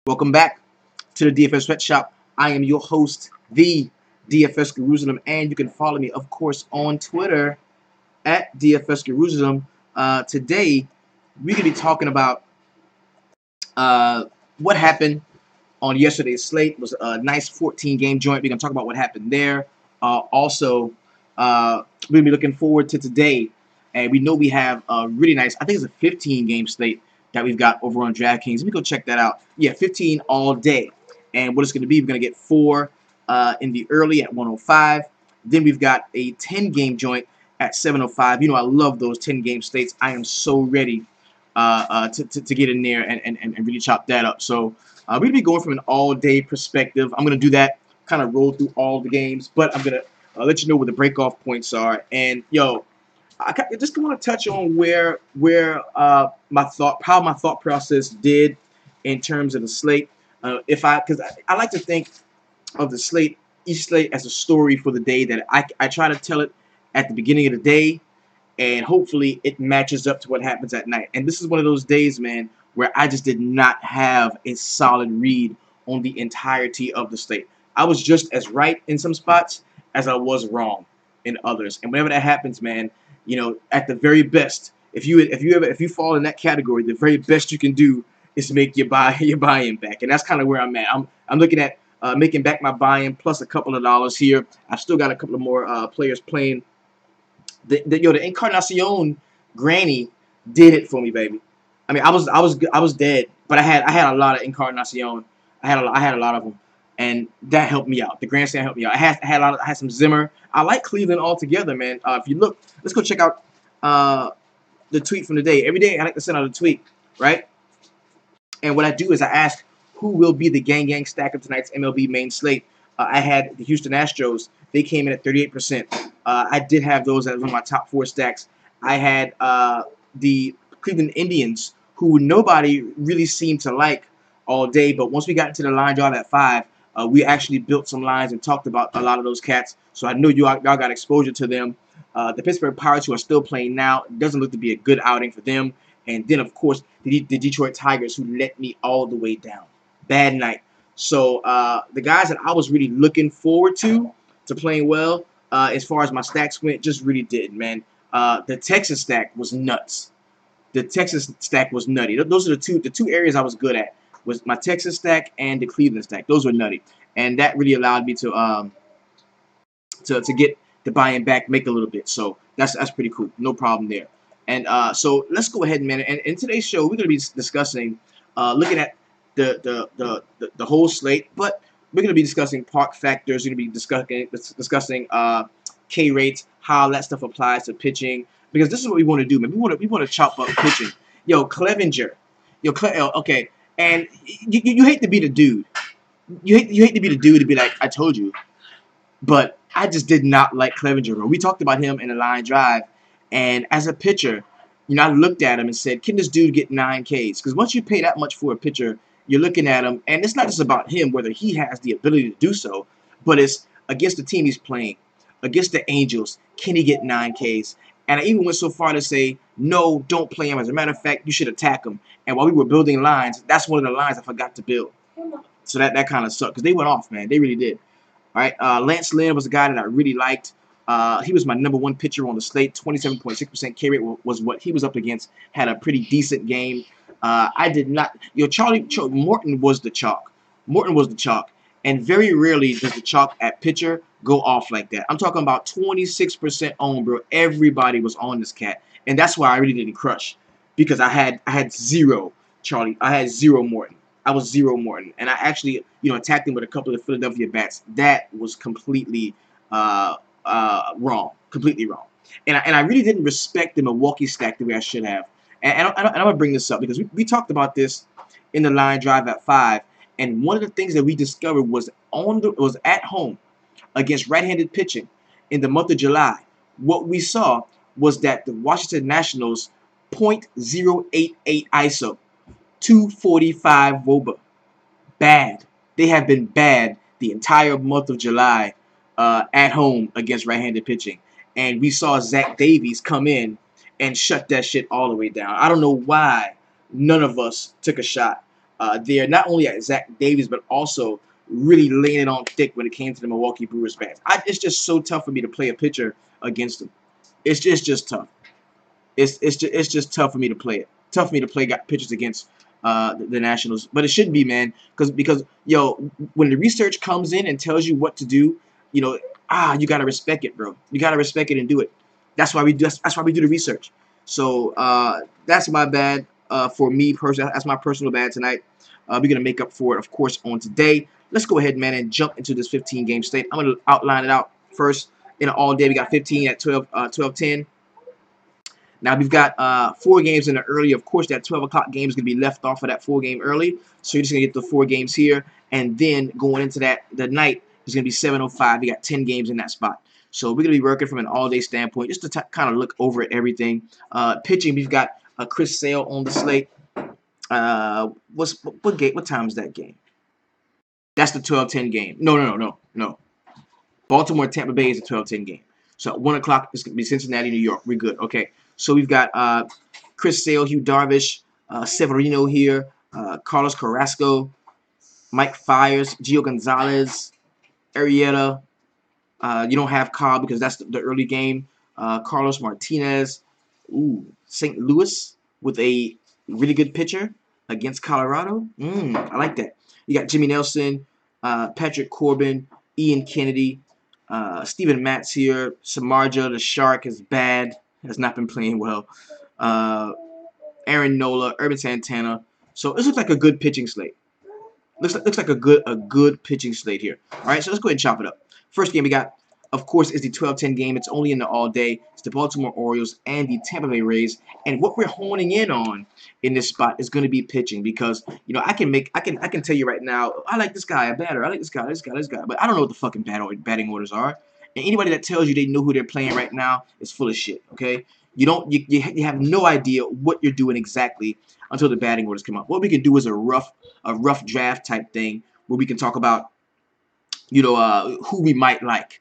Welcome back to the DFS Sweatshop. I am your host, the DFS Jerusalem, and you can follow me, of course, on Twitter at DFS Jerusalem. Today, we're going to be talking about what happened on yesterday's slate. It was a nice 14-game joint. We're going to talk about what happened there. Also, we're going to be looking forward to today, and we know we have a really nice, I think it's a 15-game slate that we've got over on DraftKings. Let me go check that out. Yeah, 15 all day. And what it's going to be, we're going to get 4 in the early at 105. Then we've got a 10-game joint at 705. You know, I love those 10-game slates. I am so ready to get in there and really chop that up. So we're going to be going from an all-day perspective. I'm going to do that, kind of roll through all the games. But I'm going to let you know where the break-off points are. And, yo, I just want to touch on where how my thought process did in terms of the slate. Because I like to think of the slate, each slate as a story for the day that I try to tell it at the beginning of the day, and hopefully it matches up to what happens at night. And this is one of those days, man, where I just did not have a solid read on the entirety of the slate. I was just as right in some spots as I was wrong in others. And whenever that happens, man, you know, at the very best, if you fall in that category, the very best you can do is make your buy-in back, and that's kind of where I'm at. I'm looking at making back my buy-in plus a couple of dollars here. I've still got a couple of more players playing. The Encarnacion Granny did it for me, baby. I mean, I was dead, but I had a lot of Encarnacion. I had a lot of them, and that helped me out. The grandstand helped me out. I had some Zimmer. I like Cleveland altogether, man. If you look, let's go check out the tweet from the day. Every day I like to send out a tweet, right? And what I do is I ask who will be the gang stack of tonight's MLB main slate. I had the Houston Astros. They came in at 38%. I did have those as one of my top 4 stacks. I had the Cleveland Indians, who nobody really seemed to like all day. But once we got into the line drive at 5, we actually built some lines and talked about a lot of those cats. So I know y'all got exposure to them. The Pittsburgh Pirates, who are still playing now, doesn't look to be a good outing for them. And then, of course, the Detroit Tigers, who let me all the way down. Bad night. So the guys that I was really looking forward to playing well, as far as my stacks went, just really didn't, man. The Texas stack was nuts. The Texas stack was nutty. Those are the two areas I was good at, was my Texas stack and the Cleveland stack. Those were nutty, and that really allowed me to get the buy-in back, make a little bit. So that's pretty cool. No problem there. And so let's go ahead, man. And in today's show, we're going to be discussing, looking at the whole slate, but we're going to be discussing park factors. We're going to be discussing K rates, how that stuff applies to pitching, because this is what we want to do, man. We want to chop up pitching. Yo, Clevenger. Okay. And you hate to be the dude. You hate to be the dude to be like, I told you. But I just did not like Clevenger. We talked about him in a line drive, and as a pitcher, you know, I looked at him and said, can this dude get 9 Ks? Because once you pay that much for a pitcher, you're looking at him, and it's not just about him, whether he has the ability to do so, but it's against the team he's playing, against the Angels, can he get 9 Ks? And I even went so far to say, no, don't play him. As a matter of fact, you should attack him. And while we were building lines, that's one of the lines I forgot to build. So that kind of sucked, because they went off, man. They really did. All right, Lance Lynn was a guy that I really liked. He was my #1 pitcher on the slate. 27.6% K rate was what he was up against. Had a pretty decent game. I did not. Morton was the chalk. Morton was the chalk. And very rarely does the chalk at pitcher go off like that. I'm talking about 26% on, bro. Everybody was on this cat. And that's why I really didn't crush. Because I had zero Charlie. I had zero Morton. I was zero Morton. And I actually, attacked him with a couple of Philadelphia bats. That was completely wrong. Completely wrong. And I really didn't respect the Milwaukee stack the way I should have. And I'm going to bring this up because we talked about this in the line drive at 5. And one of the things that we discovered was at home against right-handed pitching in the month of July. What we saw was that the Washington Nationals .088 ISO, 245 WOBA. Bad. They have been bad the entire month of July at home against right-handed pitching. And we saw Zach Davies come in and shut that shit all the way down. I don't know why none of us took a shot there, not only at Zach Davies, but also really laying it on thick when it came to the Milwaukee Brewers fans. It's just so tough for me to play a pitcher against them. It's just tough. It's just tough for me to play it. Tough for me to play pitchers against the Nationals, but it should be, man, because yo, when the research comes in and tells you what to do, you know, you gotta respect it, bro. You gotta respect it and do it. That's why we do. That's why we do the research. So that's my bad for me personally. That's my personal bad tonight. We're gonna make up for it, of course, on today. Let's go ahead, man, and jump into this 15 game slate. I'm gonna outline it out first. In an all day, we got 15 at 12:10. Now we've got 4 games in the early. Of course, that 12 o'clock game is going to be left off of that 4-game early. So you're just going to get the 4 games here. And then going into the night is going to be 7:05. You got 10 games in that spot. So we're going to be working from an all-day standpoint just to kind of look over at everything. Pitching, we've got Chris Sale on the slate. What time is that game? That's the 12:10 game. No. Baltimore Tampa Bay is a 12:10 game. So at 1 o'clock it's going to be Cincinnati, New York. We're good. Okay. So we've got Chris Sale, Hugh Darvish, Severino here, Carlos Carrasco, Mike Fiers, Gio Gonzalez, Arrieta. You don't have Cobb because that's the early game. Carlos Martinez. St. Louis with a really good pitcher against Colorado. I like that. You got Jimmy Nelson, Patrick Corbin, Ian Kennedy, Steven Matz here. Samardzija, the Shark, is bad. Has not been playing well. Aaron Nola, Urban Santana. So this looks like a good pitching slate. Looks like a good pitching slate here. All right, so let's go ahead and chop it up. First game we got, of course, is the 12:10 game. It's only in the all day. It's the Baltimore Orioles and the Tampa Bay Rays. And what we're honing in on in this spot is going to be pitching because I can tell you right now, I like this guy, a batter. I like this guy, but I don't know what the fucking batting orders are. And anybody that tells you they know who they're playing right now is full of shit. Okay, you have no idea what you're doing exactly until the batting orders come up. What we can do is a rough draft type thing where we can talk about who we might like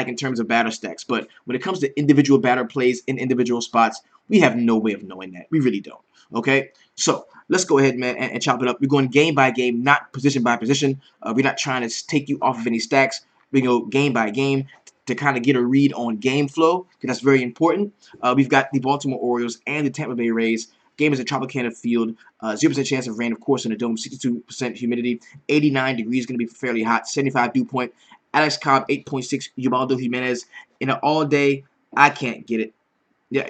in terms of batter stacks. But when it comes to individual batter plays in individual spots, we have no way of knowing that. We really don't. Okay, so let's go ahead, man, and chop it up. We're going game by game, not position by position. We're not trying to take you off of any stacks. We go game by game to kind of get a read on game flow, because that's very important. We've got the Baltimore Orioles and the Tampa Bay Rays. Game is at Tropicana Field. 0% chance of rain, of course, in the dome. 62% humidity. 89 degrees, going to be fairly hot. 75 dew point. Alex Cobb, 8.6. Ubaldo Jimenez. In an all-day, I can't get it. No,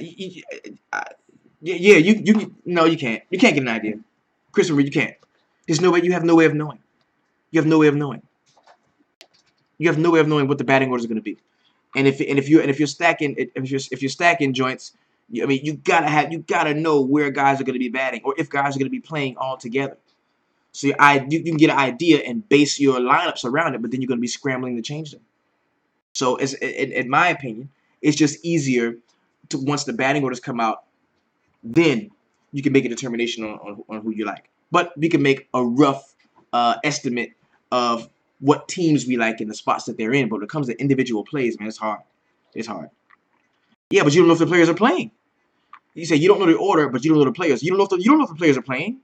you can't. You can't get an idea. Christopher, you can't. There's no way. You have no way of knowing. You have no way of knowing. You have no way of knowing what the batting order is going to be. And if you're stacking joints, I mean, you gotta know where guys are going to be batting or if guys are going to be playing all together. So you can get an idea and base your lineups around it, but then you're going to be scrambling to change them. So in my opinion, it's just easier to once the batting orders come out, then you can make a determination on who you like. But we can make a rough estimate of what teams we like in the spots that they're in. But when it comes to individual plays, man, it's hard. It's hard. Yeah, but you don't know if the players are playing. You say you don't know the order, but you don't know the players. You don't know if the players are playing.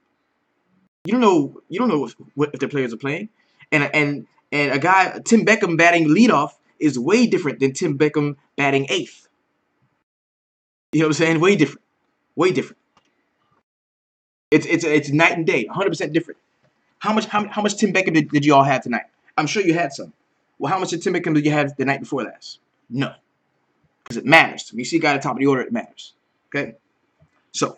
You don't know if the players are playing. And a guy, Tim Beckham batting leadoff is way different than Tim Beckham batting eighth. You know what I'm saying? Way different. Way different. It's night and day. 100% different. How much Tim Beckham did you all have tonight? I'm sure you had some. Well, how much Tim Beckham did you have the night before last? No. Because it matters. When you see a guy at the top of the order, it matters. Okay? So,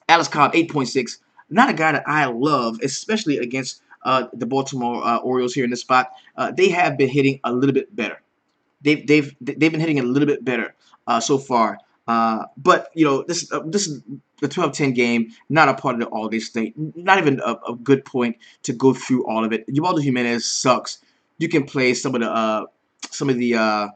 Alex Cobb, 8.6. Not a guy that I love, especially against the Baltimore Orioles here in this spot. They have been hitting a little bit better. They've been hitting a little bit better so far. But this is the 12-10 game, not a part of the all-day slate. Not even a good point to go through all of it. Ubaldo Jimenez sucks. You can play some of the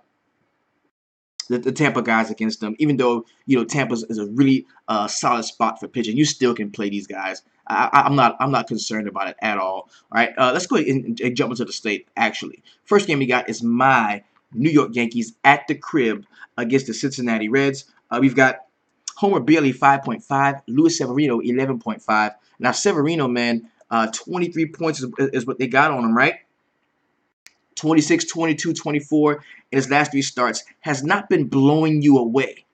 Tampa guys against them, even though Tampa is a really solid spot for pitching. You still can play these guys. I'm not concerned about it at all. All right, let's go ahead and jump into the slate. Actually, first game we got is my New York Yankees at the crib against the Cincinnati Reds. We've got Homer Bailey 5.5, Luis Severino 11.5. Now Severino, man, 23 points is what they got on him, right? 26, 22, 24 in his last 3 starts. Has not been blowing you away.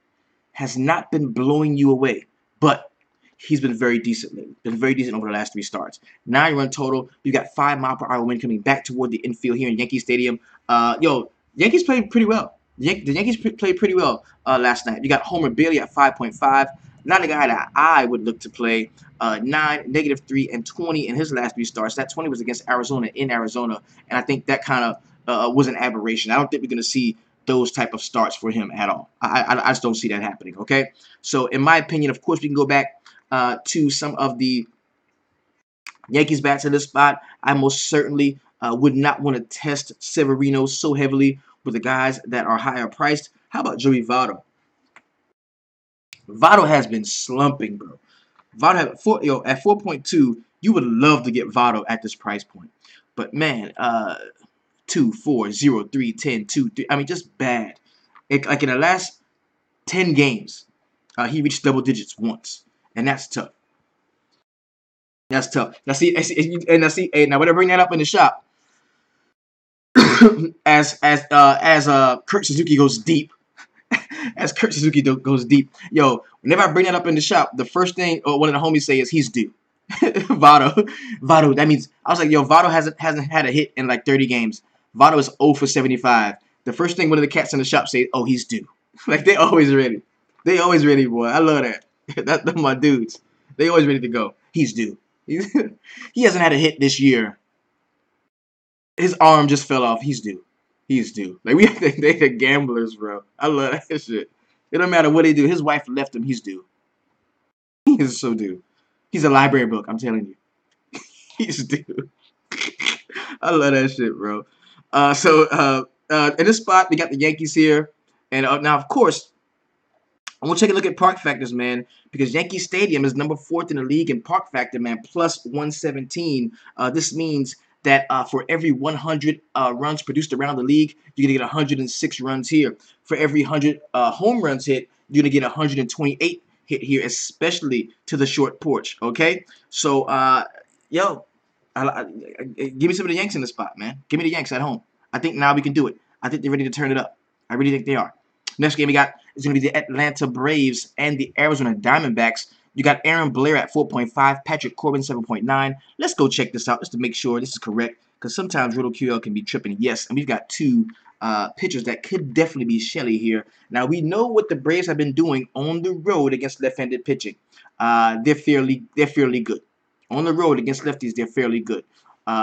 Has not been blowing you away. But he's been very decent lately. Been very decent over the last 3 starts. 9 run total. You got 5 mph wind coming back toward the infield here in Yankee Stadium. Yankees played pretty well. The Yankees played pretty well last night. You got Homer Bailey at 5.5. Not a guy that I would look to play. 9, -3, and 20 in his last 3 starts. That 20 was against Arizona in Arizona, and I think that kind of was an aberration. I don't think we're going to see those type of starts for him at all. I just don't see that happening. Okay, so in my opinion, of course, we can go back to some of the Yankees bats in this spot. I most certainly would not want to test Severino so heavily with the guys that are higher priced. How about Joey Votto? Votto has been slumping, bro. Votto at 4.2, you would love to get Votto at this price point. But man, 2, 4, 0, 3, 10, 2, 3. I mean, just bad. Like in the last 10 games, he reached double digits once, and that's tough. That's tough. Now see, now when I bring that up in the shop, as Kurt Suzuki goes deep, as Kurt Suzuki goes deep, yo, whenever I bring that up in the shop, the first thing one of the homies say is he's due. Votto. That means I was like, yo, Votto hasn't had a hit in like 30 games. Votto is 0 for 75. The first thing one of the cats in the shop say, oh, he's due. Like they always ready. They always ready, boy. I love that. That's my dudes. They always ready to go. He's due. He hasn't had a hit this year. His arm just fell off. He's due. He's due. Like they the gamblers, bro. I love that shit. It don't matter what they do. His wife left him. He's due. He is so due. He's a library book. I'm telling you. He's due. I love that shit, bro. In this spot, we got the Yankees here, and now of course, I'm gonna take a look at park factors, man, because Yankee Stadium is number 4th in the league in park factor, man, plus 117. This means that for every 100 runs produced around the league, you're gonna get 106 runs here. For every 100 home runs hit, you're gonna get 128 hit here, especially to the short porch. Okay, so yo, give me some of the Yanks in the spot, man. Give me the Yanks at home. I think now we can do it. I think they're ready to turn it up. I really think they are. Next game we got is going to be the Atlanta Braves and the Arizona Diamondbacks. You got Aaron Blair at 4.5, Patrick Corbin 7.9. Let's go check this out just to make sure this is correct, because sometimes RotoQL can be tripping. Yes, and we've got 2 pitchers that could definitely be Shelly here. Now we know what the Braves have been doing on the road against left-handed pitching. They're fairly good. On the road against lefties, they're fairly good.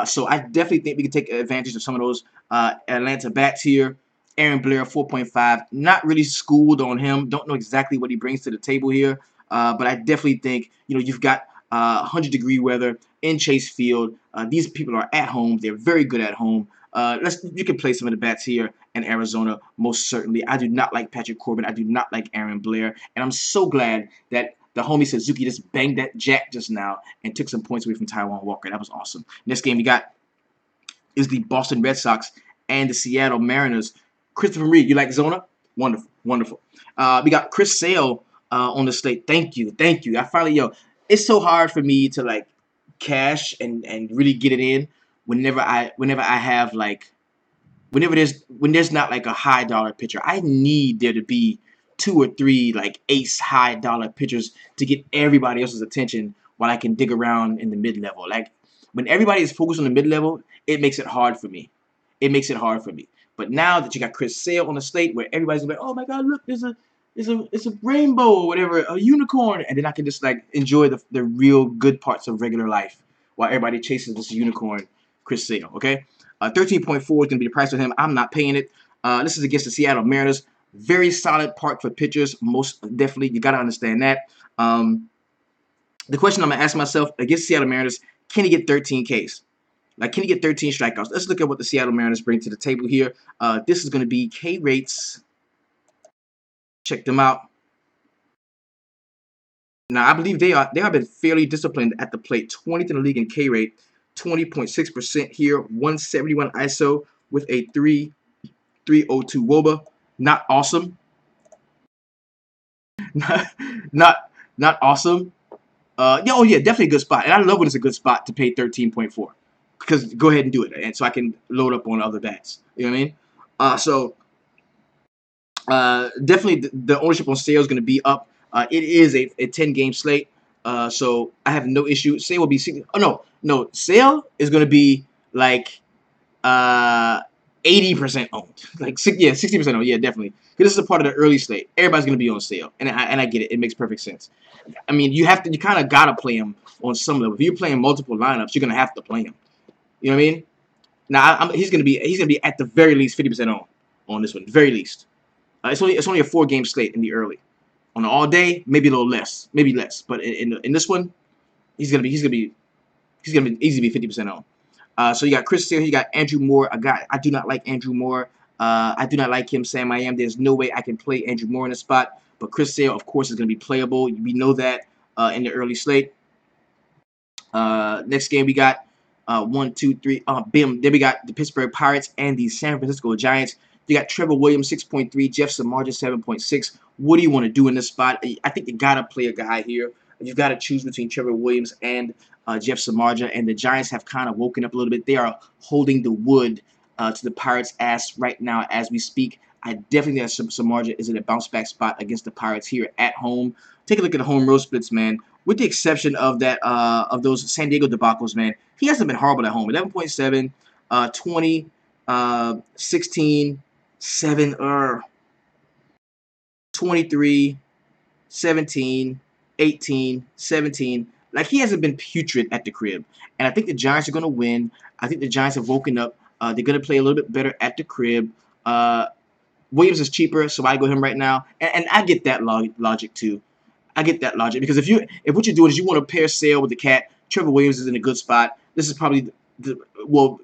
So I definitely think we can take advantage of some of those Atlanta bats here. Aaron Blair, 4.5. Not really schooled on him. Don't know exactly what he brings to the table here. But I definitely think, you've got 100-degree weather in Chase Field. These people are at home. They're very good at home. You can play some of the bats here in Arizona, most certainly. I do not like Patrick Corbin. I do not like Aaron Blair. And I'm so glad that the homie Suzuki just banged that jack just now and took some points away from Taijuan Walker. That was awesome. Next game we got is the Boston Red Sox and the Seattle Mariners. Christopher Reed, you like Zona? Wonderful, wonderful. We got Chris Sale on the slate. Thank you. I finally, it's so hard for me to like cash and really get it in whenever I have like when there's not like a high dollar pitcher. I need there to be 2 or 3 like ace high dollar pitchers to get everybody else's attention while I can dig around in the mid level. Like when everybody is focused on the mid level, it makes it hard for me. But now that you got Chris Sale on the slate, where everybody's like, oh my God, look, there's a rainbow or whatever, a unicorn, and then I can just like enjoy the real good parts of regular life while everybody chases this unicorn, Chris Sale. Okay, 13.4 is going to be the price for him. I'm not paying it. This is against the Seattle Mariners. Very solid park for pitchers, most definitely. You got to understand that. The question I'm going to ask myself against Seattle Mariners, can he get 13 Ks? Like, can he get 13 strikeouts? Let's look at what the Seattle Mariners bring to the table here. This is going to be K rates. Check them out. Now, I believe they have been fairly disciplined at the plate. 20th in the league in K rate, 20.6% here, 171 ISO with a 3.302 WOBA. Not awesome. not not not awesome. Yeah, oh yeah, definitely a good spot. And I love when it's a good spot to pay 13.4. Because go ahead and do it, and so I can load up on other bets. You know what I mean? So definitely the ownership on sale is going to be up. It is a 10-game slate, so I have no issue. Sale will be 60. Oh no, sale is going to be like 80% owned, like yeah, 60% owned. Yeah, definitely. Because this is a part of the early slate. Everybody's going to be on sale, and I get it. It makes perfect sense. I mean, you kind of gotta play him on some level. If you're playing multiple lineups, you're gonna have to play him. You know what I mean? Now he's gonna be at the very least 50% on this one, very least. It's only a 4-game slate in the early. On the all day, maybe a little less, maybe less. But in this one, he's gonna be easily be 50% on. So you got Chris Sale, you got Andrew Moore. I do not like Andrew Moore. I do not like him, Sam. I am. There's no way I can play Andrew Moore in the spot. But Chris Sale, of course, is going to be playable. We know that in the early slate. Next game we got 1, 2, 3. Bim. Then we got the Pittsburgh Pirates and the San Francisco Giants. You got Trevor Williams 6.3, Jeff Samardzija 7.6. What do you want to do in this spot? I think you gotta play a guy here. You've got to choose between Trevor Williams and Jeff Samardzija, and the Giants have kind of woken up a little bit. They are holding the wood to the Pirates' ass right now as we speak. I definitely think that Samardzija is in a bounce back spot against the Pirates here at home. Take a look at the home road splits, man. With the exception of that of those San Diego debacles, man, he hasn't been horrible at home. 11.7, 20, 16, 7, 23, 17, 18, 17. Like, he hasn't been putrid at the crib. And I think the Giants are going to win. I think the Giants have woken up. They're going to play a little bit better at the crib. Williams is cheaper, so I go him right now. And I get that logic, too. I get that logic because if what you're doing is you want to pair Sale with the Cat, Trevor Williams is in a good spot. This is probably both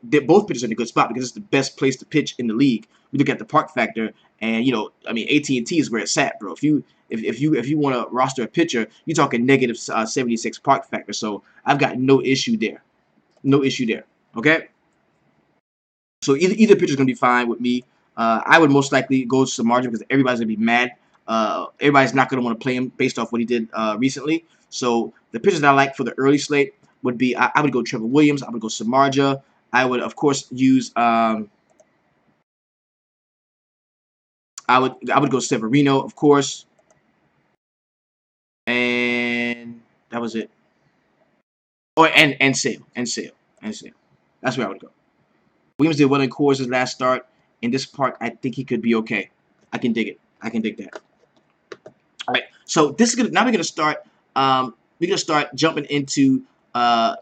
pitchers are in a good spot because it's the best place to pitch in the league. We look at the park factor, and I mean AT&T is where it's at, bro. If you want to roster a pitcher, you're talking negative 76 park factor. So I've got no issue there, no issue there. Okay. So either pitcher's gonna be fine with me. I would most likely go to some margin because everybody's gonna be mad. Everybody's not gonna want to play him based off what he did recently. So the pitchers that I like for the early slate would be I would go Trevor Williams. I would go Samardzija. I would of course use I would go Severino, of course, and that was it. Oh, and Sale. That's where I would go. Williams did well in Coarse's last start. In this park, I think he could be okay. I can dig it. I can dig that. All right. So this is now we're gonna start. We're gonna start jumping into the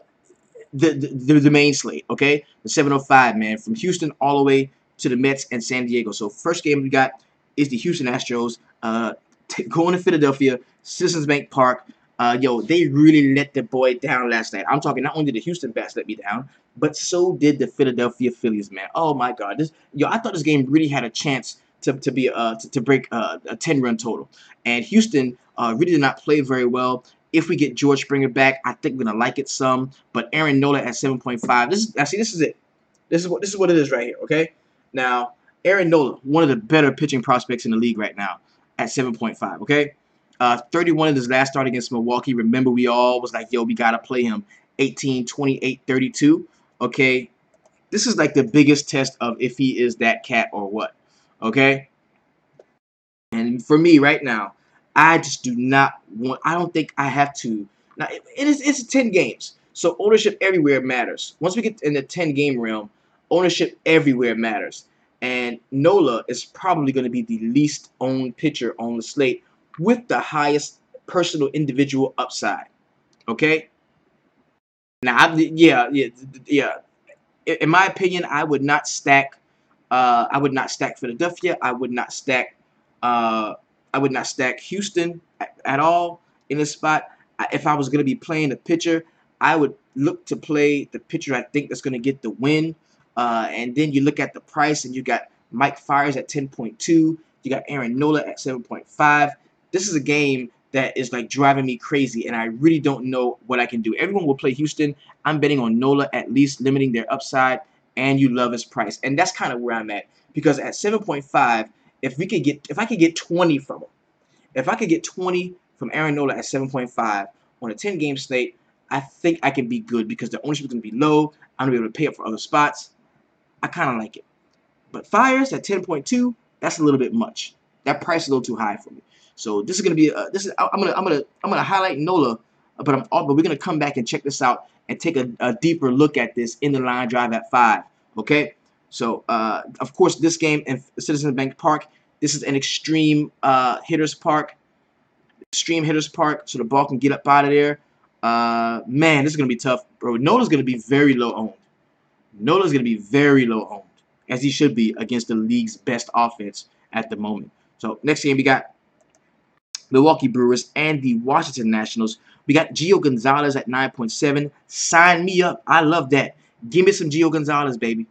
main slate. Okay, the 705 man from Houston all the way to the Mets and San Diego. So first game we got is the Houston Astros going to Philadelphia, Citizens Bank Park. They really let the boy down last night. I'm talking not only did the Houston Bats let me down, but so did the Philadelphia Phillies, man. Oh my God, I thought this game really had a chance to break a 10-run total, and Houston really did not play very well. If we get George Springer back, I think we're gonna like it some. But Aaron Nola at 7.5. This is it. This is what it is right here. Okay. Now Aaron Nola, one of the better pitching prospects in the league right now, at 7.5. Okay. 31 in his last start against Milwaukee. Remember, we all was like, yo, we got to play him. 18, 28, 32. Okay. This is like the biggest test of if he is that cat or what. Okay. And for me right now, I just do not want, I don't think I have to. Now, it's 10 games. So ownership everywhere matters. Once we get in the 10-game realm, ownership everywhere matters. And Nola is probably going to be the least owned pitcher on the slate with the highest personal individual upside. Okay? Now, yeah. In my opinion, I would not stack Philadelphia. I would not stack Houston at all in this spot. If I was going to be playing a pitcher, I would look to play the pitcher I think that's going to get the win. And then you look at the price, and you got Mike Fiers at 10.2. You got Aaron Nola at 7.5. This is a game that is like driving me crazy, and I really don't know what I can do. Everyone will play Houston. I'm betting on Nola at least limiting their upside, and you love his price. And that's kind of where I'm at, because at 7.5, if I could get 20 from him, If I could get 20 from Aaron Nola at 7.5 on a 10-game slate, I think I can be good because the ownership is going to be low. I'm going to be able to pay up for other spots. I kind of like it. But Fires at 10.2, that's a little bit much. That price is a little too high for me. So this is going to be I'm gonna highlight Nola, but we're going to come back and check this out and take a deeper look at this in the line drive at 5. Okay? So of course this game in Citizens Bank Park, this is an extreme hitters park. Extreme hitters park, so the ball can get up out of there. Man, this is going to be tough, bro. Nola's going to be very low owned. Nola's going to be very low owned, as he should be against the league's best offense at the moment. So next game we got Milwaukee Brewers and the Washington Nationals. We got Gio Gonzalez at 9.7. Sign me up. I love that. Give me some Gio Gonzalez, baby.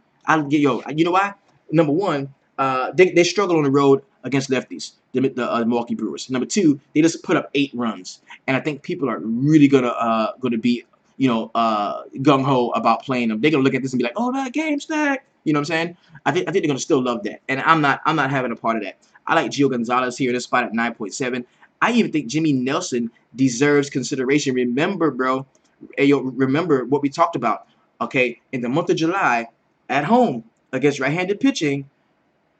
You know why? Number one, they struggle on the road against lefties, the Milwaukee Brewers. Number two, they just put up 8 runs, and I think people are really gonna be gung ho about playing them. They're gonna look at this and be like, oh, that game stack. You know what I'm saying? I think they're gonna still love that, and I'm not having a part of that. I like Gio Gonzalez here in this spot at 9.7. I even think Jimmy Nelson deserves consideration. Remember, bro, remember what we talked about. Okay, in the month of July, at home against right-handed pitching,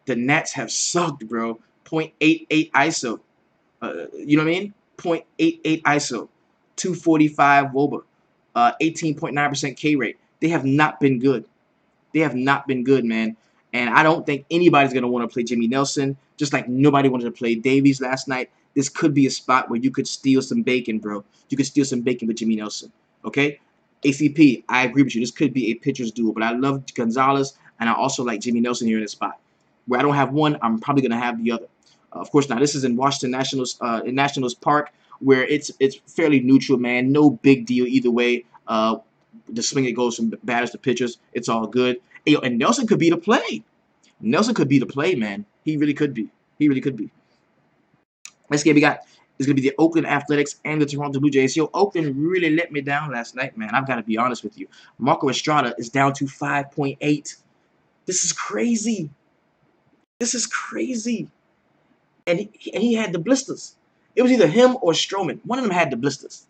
the Nats have sucked, bro. 0.88 ISO. You know what I mean? 0.88 ISO. 245 WOBA. 18.9% K rate. They have not been good. They have not been good, man. And I don't think anybody's going to want to play Jimmy Nelson, just like nobody wanted to play Davies last night. This could be a spot where you could steal some bacon, bro. You could steal some bacon with Jimmy Nelson, okay? ACP, I agree with you. This could be a pitcher's duel, but I love Gonzalez, and I also like Jimmy Nelson here in this spot. Where I don't have one, I'm probably going to have the other. Of course, now this is in Washington Nationals Park, where it's fairly neutral, man. No big deal either way. The swing it goes from batters to pitchers. It's all good. And Nelson could be the play. Nelson could be the play, man. He really could be. He really could be. Next game we got is going to be the Oakland Athletics and the Toronto Blue Jays. Yo, Oakland really let me down last night, man. I've got to be honest with you. Marco Estrada is down to 5.8. This is crazy. This is crazy. And he had the blisters. It was either him or Stroman. One of them had the blisters.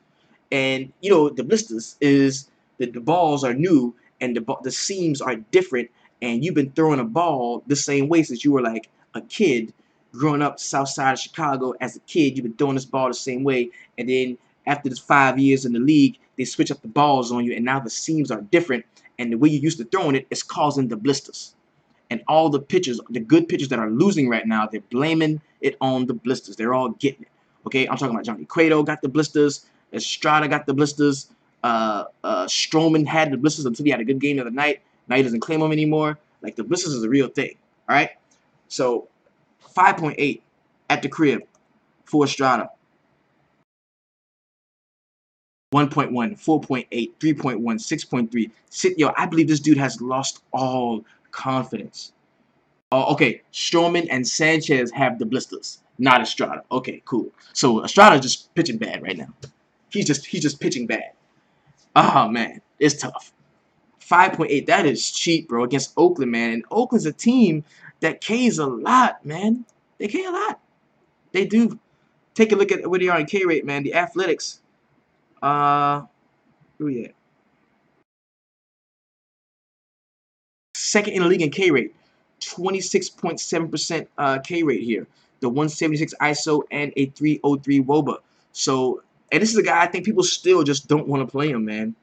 And, you know, the blisters is that the balls are new and the seams are different. And you've been throwing a ball the same way since you were like a kid. Growing up south side of Chicago as a kid, you've been throwing this ball the same way. And then after this 5 years in the league, they switch up the balls on you. And now the seams are different. And the way you used to throwing it is causing the blisters. And all the pitchers, the good pitchers that are losing right now, they're blaming it on the blisters. They're all getting it. Okay, I'm talking about Johnny Cueto got the blisters. Estrada got the blisters. Stroman had the blisters until he had a good game the other night. Now he doesn't claim them anymore. Like, the blisters is a real thing. All right? So, 5.8 at the crib for Estrada. 1.1, 4.8, 3.1, 6.3. Yo, I believe this dude has lost all confidence. Okay, Stroman and Sanchez have the blisters, not Estrada. Okay, cool. So Estrada's just pitching bad right now. He's just pitching bad. Oh man, it's tough. 5.8, that is cheap, bro, against Oakland, man. And Oakland's a team that K's a lot, man. They K a lot. They do. Take a look at where they are in K rate, man. The Athletics. Who we at? Second in the league in K rate. 26.7% K rate here. The 176 ISO and a 303 WOBA. So, and this is a guy I think people still just don't want to play him, man.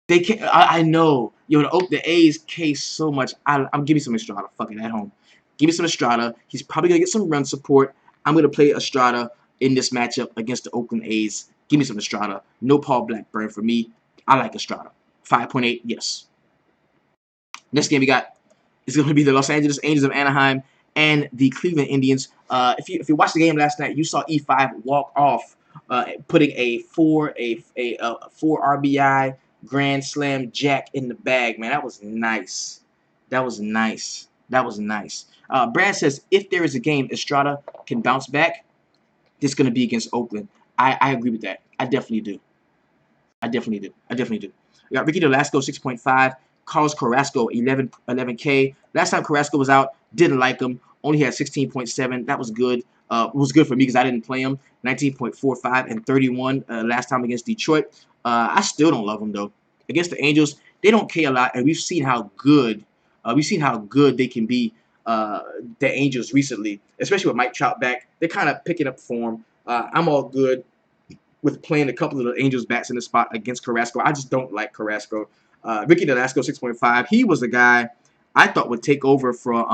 They can't. I know. Yo, the A's K so much. I'm giving some Estrada. Fuck it, at home. Give me some Estrada. He's probably gonna get some run support. I'm gonna play Estrada in this matchup against the Oakland A's. Give me some Estrada. No Paul Blackburn for me. I like Estrada. 5.8, yes. Next game we got is going to be the Los Angeles Angels of Anaheim and the Cleveland Indians. If you watched the game last night, you saw E5 walk off, putting a 4 RBI grand slam jack in the bag. Man, that was nice. That was nice. That was nice. Brad says if there is a game Estrada can bounce back, it's going to be against Oakland. I agree with that. I definitely do. I definitely do. I definitely do. We got Ricky Delasco 6.5. Carlos Carrasco 11K. Last time Carrasco was out, didn't like him. Only had 16.7. That was good. was good for me because I didn't play him. 19.45 and 31 last time against Detroit. I still don't love him though. Against the Angels, they don't care a lot, and we've seen how good they can be. The Angels recently, especially with Mike Trout back, they're kind of picking up form. I'm all good with playing a couple of the Angels bats in the spot against Carrasco. I just don't like Carrasco. Ricky Nolasco 6.5. He was a guy I thought would take over for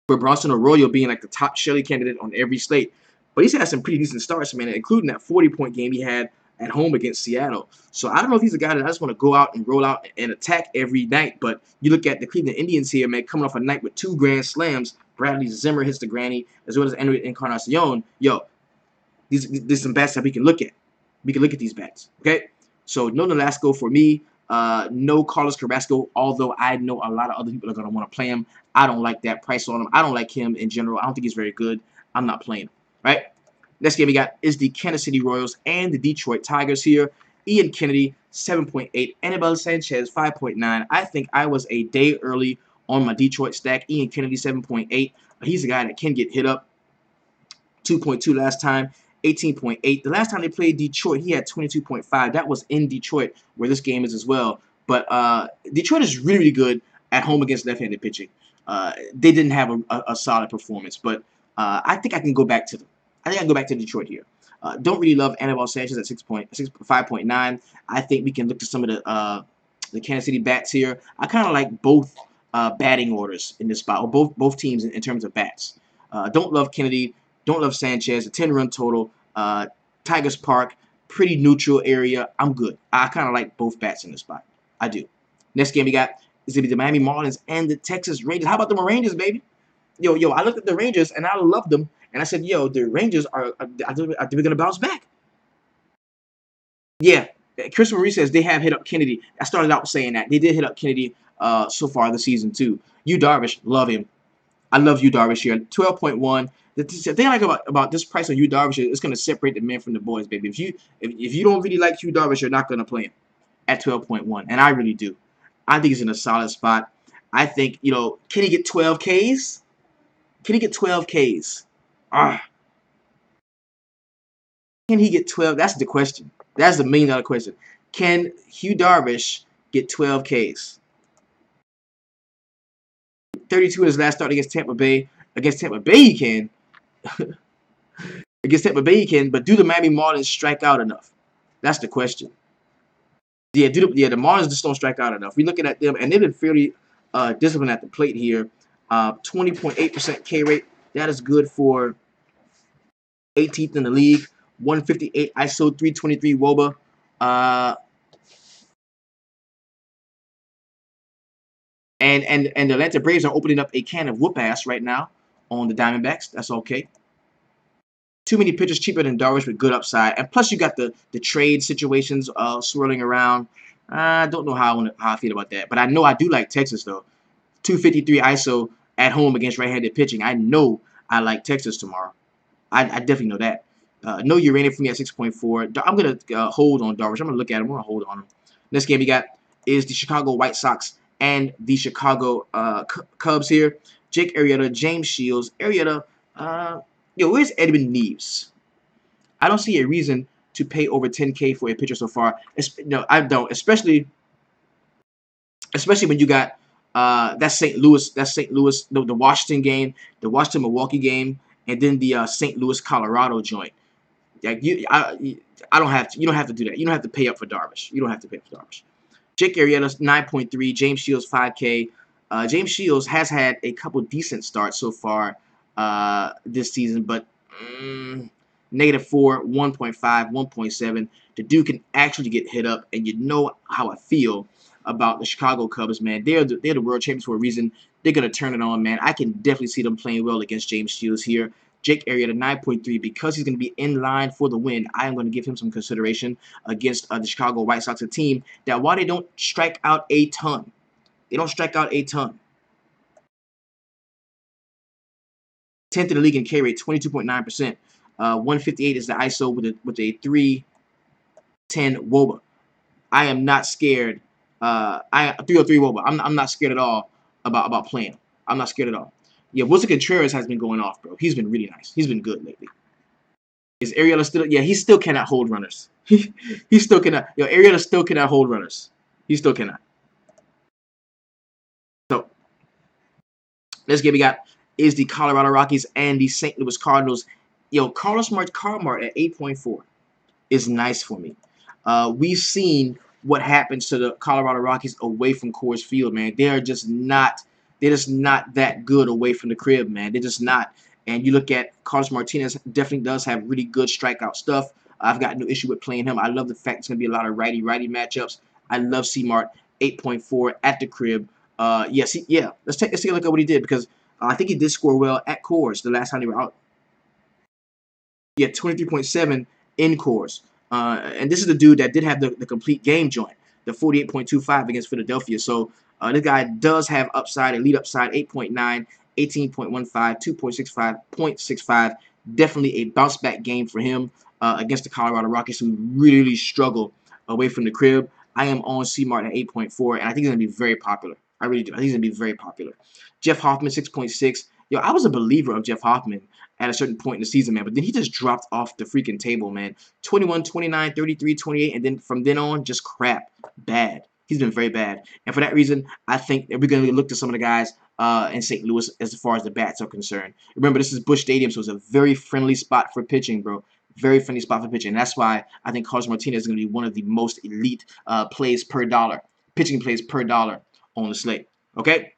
Bronson Arroyo being like the top Shelly candidate on every slate. But he's had some pretty decent starts, man, including that 40-point game he had at home against Seattle. So I don't know if he's a guy that I just want to go out and roll out and attack every night. But you look at the Cleveland Indians here, man, coming off a night with 2 grand slams. Bradley Zimmer hits the granny, as well as Henry Encarnacion. Yo, there's some bats that we can look at. We can look at these bats, okay? So no Nolasco for me. No Carlos Carrasco, although I know a lot of other people are going to want to play him. I don't like that price on him. I don't like him in general. I don't think he's very good. I'm not playing him, right? Next game we got is the Kansas City Royals and the Detroit Tigers here. Ian Kennedy, 7.8. Anibal Sanchez, 5.9. I think I was a day early on my Detroit stack. Ian Kennedy, 7.8. He's a guy that can get hit up. 2.2 last time. 18.8. The last time they played Detroit, he had 22.5. That was in Detroit, where this game is as well. But Detroit is really, really good at home against left-handed pitching. They didn't have a solid performance, but I think I can go back to them. I think I can go back to Detroit here. Don't really love Anibal Sanchez at 5.9. I think we can look to some of the Kansas City bats here. I kind of like both batting orders in this spot, or both teams in terms of bats. Don't love Kennedy. Don't love Sanchez. A 10-run total. Tigers Park, pretty neutral area. I'm good. I kind of like both bats in this spot. I do. Next game we got is going to be the Miami Marlins and the Texas Rangers. How about the Rangers, baby? Yo, I looked at the Rangers, and I loved them. And I said, yo, the Rangers are we're going to bounce back. Yeah. Chris Marie says they have hit up Kennedy. I started out saying that. They did hit up Kennedy so far this season, too. Yu Darvish, love him. I love Yu Darvish here. 12.1. The thing I like about this price on Yu Darvish is it's going to separate the men from the boys, baby. If you don't really like Yu Darvish, you're not going to play him at 12.1, and I really do. I think he's in a solid spot. I think, can he get 12 Ks? Can he get 12 Ks? Can he get 12? That's the question. That's the $1 million question. Can Yu Darvish get 12 Ks? 32 in his last start against Tampa Bay. Against Tampa Bay, he can. Against Tampa Bay, he can. But do the Miami Marlins strike out enough? That's the question. Yeah, the Marlins just don't strike out enough. We're looking at them, and they've been fairly disciplined at the plate here. 20.8% K rate. That is good for 18th in the league. 158 ISO, 323 WOBA. And the Atlanta Braves are opening up a can of whoop ass right now on the Diamondbacks. That's okay. Too many pitchers cheaper than Darvish with good upside. And plus you got the trade situations swirling around. I don't know how I feel about that. But I know I do like Texas, though. 253 ISO at home against right-handed pitching. I know I like Texas tomorrow. I definitely know that. No uranium for me at 6.4. I'm going to hold on Darvish. I'm going to look at him. I'm going to hold on him. Next game we got is the Chicago White Sox and the Chicago Cubs here. Jake Arrieta, James Shields. Arrieta, where's Edwin Neves? I don't see a reason to pay over 10K for a pitcher so far. No, I don't. Especially when you got that St. Louis, the Washington game, the Washington Milwaukee game, and then the St. Louis Colorado joint. Like I don't have to. You don't have to do that. You don't have to pay up for Darvish. You don't have to pay up for Darvish. Jake Arrieta 9.3. James Shields 5K. James Shields has had a couple decent starts so far this season, but -4, 1.5, 1.7. The dude can actually get hit up, and you know how I feel about the Chicago Cubs, man. They're the world champions for a reason. They're going to turn it on, man. I can definitely see them playing well against James Shields here. Jake Arrieta 9.3. Because he's going to be in line for the win, I am going to give him some consideration against the Chicago White Sox, a team that while they don't strike out a ton, 10th in the league in K rate, 22.9%. 158 is the ISO with a 310 WOBA. I am not scared. 303 WOBA. I'm not scared at all about playing. I'm not scared at all. Yeah, Wilson Contreras has been going off, bro. He's been really nice. He's been good lately. Is Arrieta still? Yeah, he still cannot hold runners. He still cannot. Yo, Arrieta still cannot hold runners. He still cannot. So this game we got is the Colorado Rockies and the St. Louis Cardinals. Yo, Carlos Carmart at 8.4 is nice for me. We've seen what happens to the Colorado Rockies away from Coors Field, man. They're just not that good away from the crib, man. They're just not. And you look at Carlos Martinez, definitely does have really good strikeout stuff. I've got no issue with playing him. I love the fact it's going to be a lot of righty-righty matchups. I love C-Mart 8.4 at the crib. Yes, yeah. Let's take a look at what he did because I think he did score well at Coors the last time they were out. Yeah, 23.7 in Coors. And this is the dude that did have the complete game joint, the 48.25 against Philadelphia. So this guy does have upside, elite upside, 8.9, 18.15, 2.65, 0.65. Definitely a bounce back game for him against the Colorado Rockies, who really struggle away from the crib. I am on C-Mart at 8.4, and I think he's going to be very popular. I really do. I think he's going to be very popular. Jeff Hoffman, 6.6. Yo, I was a believer of Jeff Hoffman at a certain point in the season, man. But then he just dropped off the freaking table, man. 21, 29, 33, 28, and then from then on, just crap. Bad. He's been very bad. And for that reason, I think that we're going to look to some of the guys in St. Louis as far as the bats are concerned. Remember, this is Busch Stadium, so it's a very friendly spot for pitching, bro. Very friendly spot for pitching. And that's why I think Carlos Martinez is going to be one of the most elite plays per dollar, pitching plays per dollar on the slate. Okay?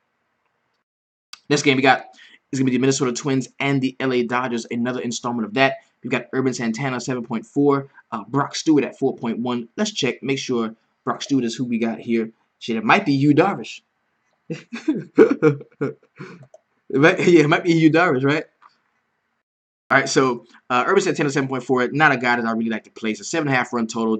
Next game we got is going to be the Minnesota Twins and the LA Dodgers, another installment of that. We've got Urban Santana, 7.4. Brock Stewart at 4.1. Let's check. Make sure Brock Stewart is who we got here. Shit, it might be Yu Darvish. It might be Yu Darvish, right? All right, so Urban Santana 7.4, not a guy that I really like to play. It's a 7.5 run total.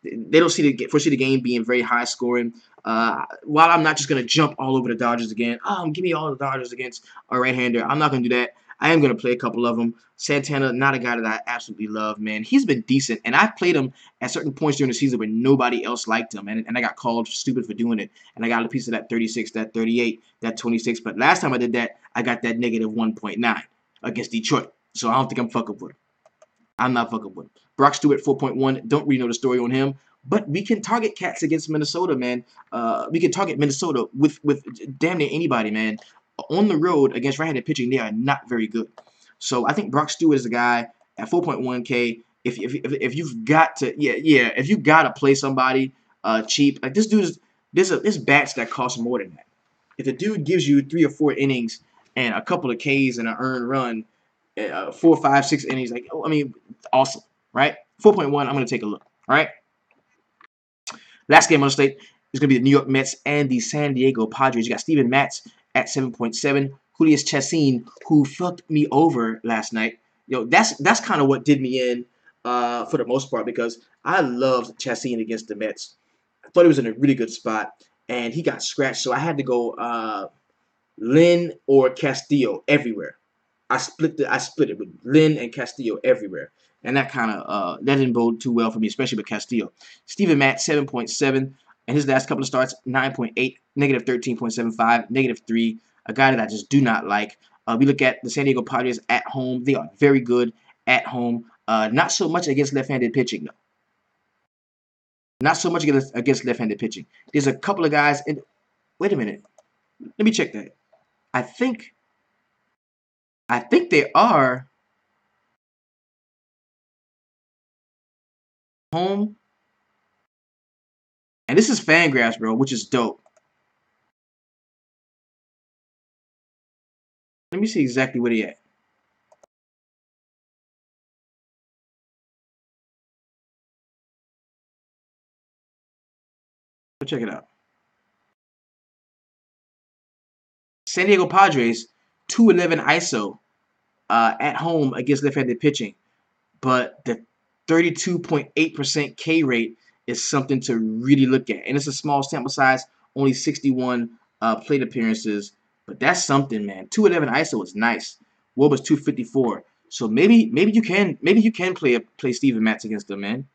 They don't foresee the game being very high scoring. While I'm not just gonna jump all over the Dodgers again, give me all the Dodgers against a right-hander. I'm not gonna do that. I am gonna play a couple of them. Santana, not a guy that I absolutely love, man. He's been decent, and I've played him at certain points during the season where nobody else liked him, and I got called stupid for doing it. And I got a piece of that 36, that 38, that 26. But last time I did that, I got that negative 1.9 against Detroit. So I don't think I'm fucking with him. I'm not fucking with him. Brock Stewart, 4.1. Don't really know the story on him. But we can target cats against Minnesota, man. We can target Minnesota with damn near anybody, man. On the road against right-handed pitching, they are not very good. So I think Brock Stewart is the guy at 4.1K. If you've got to, if you got to play somebody cheap, like this dude is, there's bats that cost more than that. If the dude gives you 3 or 4 innings and a couple of Ks and an earned run, 4, 5, 6 innings. Like, I mean, awesome, right? 4.1. I'm gonna take a look. All right. Last game on the slate is gonna be the New York Mets and the San Diego Padres. You got Steven Matz at 7.7. Julius Chassin, who fucked me over last night. Yo, that's kind of what did me in for the most part because I loved Chassin against the Mets. I thought he was in a really good spot, and he got scratched, so I had to go Lynn or Castillo everywhere. I split it with Lynn and Castillo everywhere. And that kind of that didn't bode too well for me, especially with Castillo. Steven Matt, 7.7. And his last couple of starts, 9.8, negative 13.75, negative 3. A guy that I just do not like. We look at the San Diego Padres at home. They are very good at home. Not so much against left-handed pitching, though. Not so much against left-handed pitching. There's a couple of guys. Wait a minute. Let me check that. I think they are home. And this is Fangraphs, bro, which is dope. Let me see exactly where they at. Go check it out. San Diego Padres, 211 ISO at home against left-handed pitching. But the 32.8% K rate is something to really look at. And it's a small sample size, only 61 plate appearances. But that's something, man. 211 ISO is nice. What was 254? So maybe you can play Steven Matz against them, man,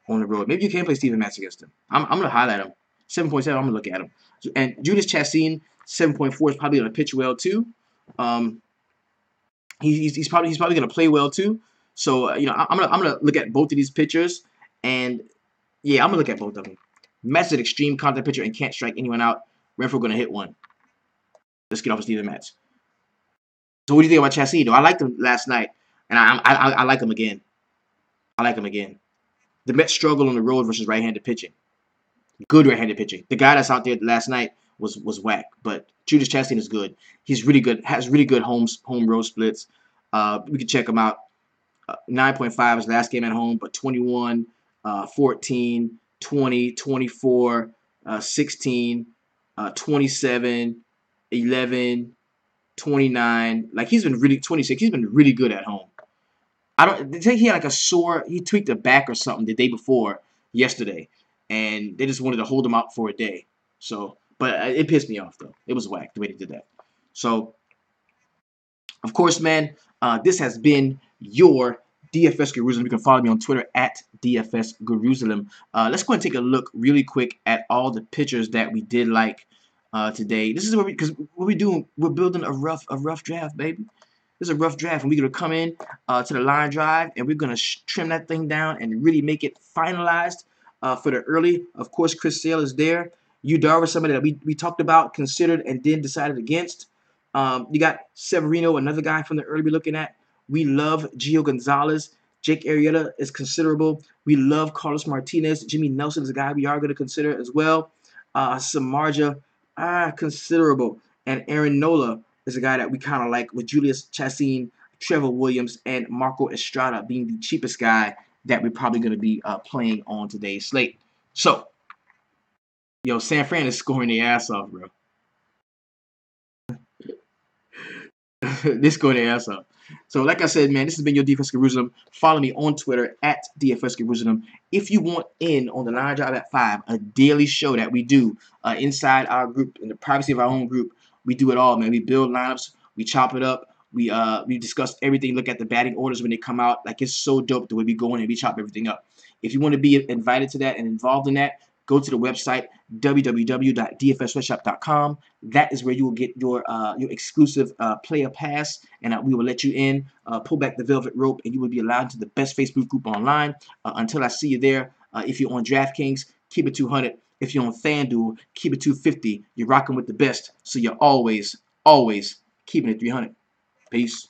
on the road. Maybe you can play Steven Matz against him. I'm gonna highlight him. 7.7. I'm gonna look at him. And Julius Chassin, 7.4 is probably gonna pitch well too. He's probably gonna play well too. So you know, I'm gonna look at both of these pitchers, and yeah, I'm gonna look at both of them. Mets an extreme contact pitcher and can't strike anyone out. Renfroe gonna hit one. Let's get off of Steven Matz. So what do you think about Chassis? Though I liked him last night, and I like him again. I like him again. The Mets struggle on the road versus right-handed pitching. Good right-handed pitching. The guy that's out there last night was whack, but Judas Chastain is good. He's really good. Has really good home road splits. We can check him out. 9.5 his last game at home, but 21, 14, 20, 24, 16, 27, 11, 29. Like he's been really 26. He's been really good at home. I don't they think he had like a sore. He tweaked a back or something the day before yesterday, and they just wanted to hold him out for a day. So, but it pissed me off though. It was whack the way they did that. So, of course, man, this has been your DFS Jerusalem. You can follow me on Twitter at DFS Jerusalem. Let's go and take a look really quick at all the pictures that we did like today. This is what because what we doing. We're building a rough draft, baby. This is a rough draft, and we're gonna come in to the line drive, and we're gonna trim that thing down and really make it finalized for the early. Of course, Chris Sale is there. Yu Darvish, somebody that we talked about, considered, and then decided against. You got Severino, another guy from the early we're looking at. We love Gio Gonzalez. Jake Arrieta is considerable. We love Carlos Martinez. Jimmy Nelson is a guy we are going to consider as well. Samardzija, considerable. And Aaron Nola is a guy that we kind of like, with Julius Chastain, Trevor Williams, and Marco Estrada being the cheapest guy that we're probably going to be playing on today's slate. So, yo, San Fran is scoring their ass off, bro. They're scoring their ass off. So, like I said, man, this has been your DFS Jerusalem. Follow me on Twitter at DFS Jerusalem. If you want in on the Line Drive at 5, a daily show that we do inside our group, in the privacy of our own group, we do it all, man. We build lineups, we chop it up, we discuss everything, look at the batting orders when they come out. Like, it's so dope the way we go in and we chop everything up. If you want to be invited to that and involved in that, go to the website, www.dfssweatshop.com. That is where you will get your exclusive player pass, and we will let you in, pull back the velvet rope, and you will be allowed to the best Facebook group online. Until I see you there, if you're on DraftKings, keep it 200. If you're on FanDuel, keep it 250. You're rocking with the best, so you're always keeping it 300. Peace.